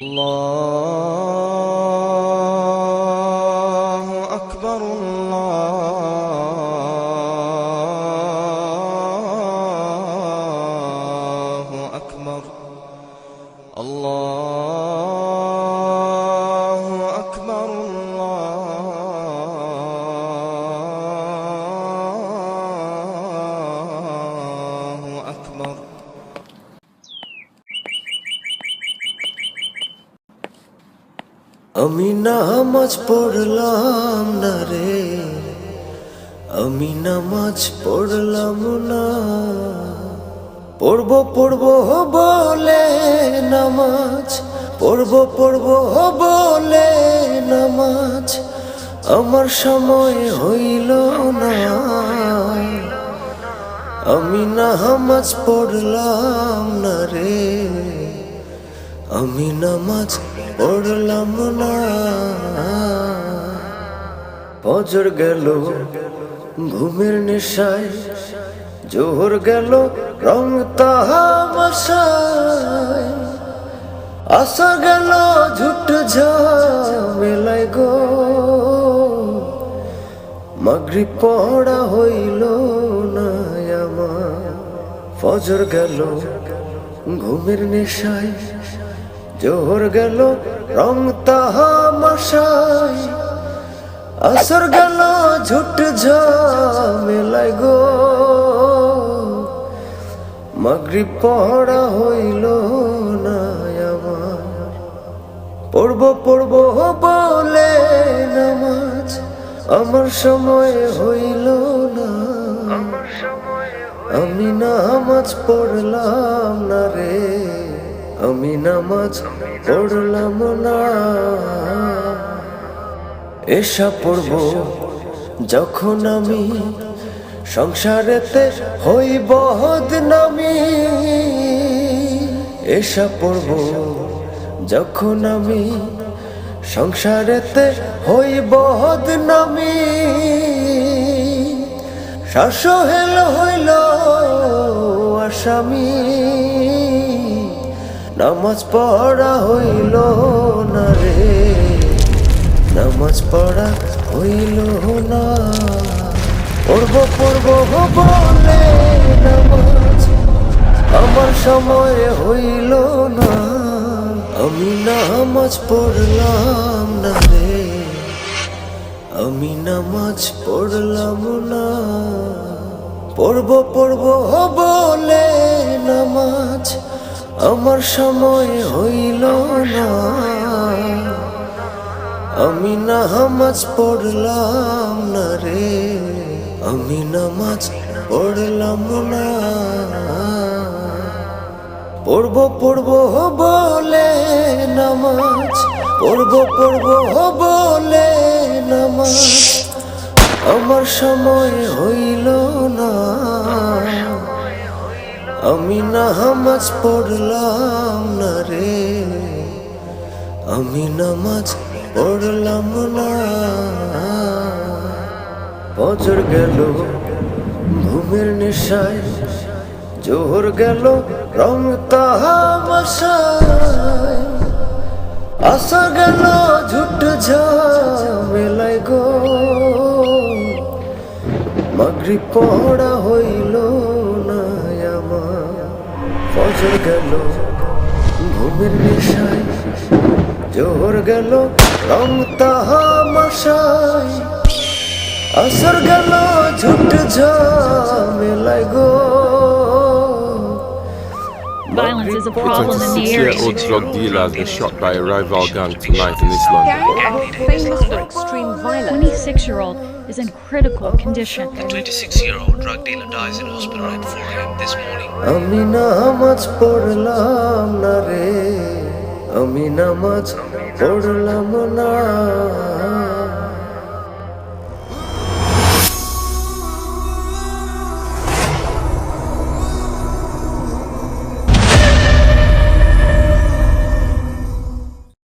الله أكبر الله أكبر الله أكبر الله أكبر আমি নামাজ পড়লাম না রে, আমি নামাজ পড়লাম না। পড়বো বলে নামাজ, পড়বো বলে নামাজ, আমার সময় হইল না। আমি নামাজ পড়লাম না রে, আমি নামাজ পড়লাম না। ফজর গেল ঘুমের নেশায়, জোহর গেল রং তামাশায়, আসা গেল ঝুট ঝামেলায় গো। মাগরিব পড়া হইল না আমার। ফজর গেল ঘুমের নেশায়, জোহর গেল রং তামাশায়, আসর গেল ঝুট ঝামেলায় গো। মাগরিব পড়া হইল না আমার। পড়বো বলে নামাজ, আমার সময় হইল না। আমি নামাজ পড়লাম না রে, আমি নামাজ পড়লাম না। এশা পড়ব যখন আমি, সংসারেতে হই বদনামি। এশা পড়ব যখন আমি, সংসারেতে হই বদনামি। শাসহেল হইল আসামি, নামাজ পড়া হইল না রে, নামাজ পড়া হইল না। পড়বো বলে নামাজ, আমার সময় হইল না। আমি নামাজ পড়লাম না রে, আমি নামাজ পড়লাম না। পড়বো বলে নামাজ, আমার সময় হইল না। আমি নামাজ পড়লাম না রে, আমি নামাজ পড়লাম না। পড়বো বলে নামাজ, পড়বো বলে নামাজ, আমার সময় হইল না। আমি নামাজ পড়লাম না রে, আমি নামাজ পড়লাম না। ফজর গেল ঘুমের নেশায়, জোহর গেল রং তামাশায়, আসা গেল ঝুট ঝামেলায় গো। মাগরিব পড়া হইল না আমার। ফজর গেল ঘুমের নেশায়, জোহর গেল রং তামাশায়, আসর গেল ঝুট ঝামেলায় গো। Violence is a problem in the area. 26-year-old drug dealer has been shot by a rival gang tonight in East London. Famous for extreme violence. 26-year-old is in critical condition. The 26-year-old drug dealer dies in hospital at 4 a.m. this morning. আমি নামাজ পড়লাম না রে, আমি নামাজ পড়লাম না।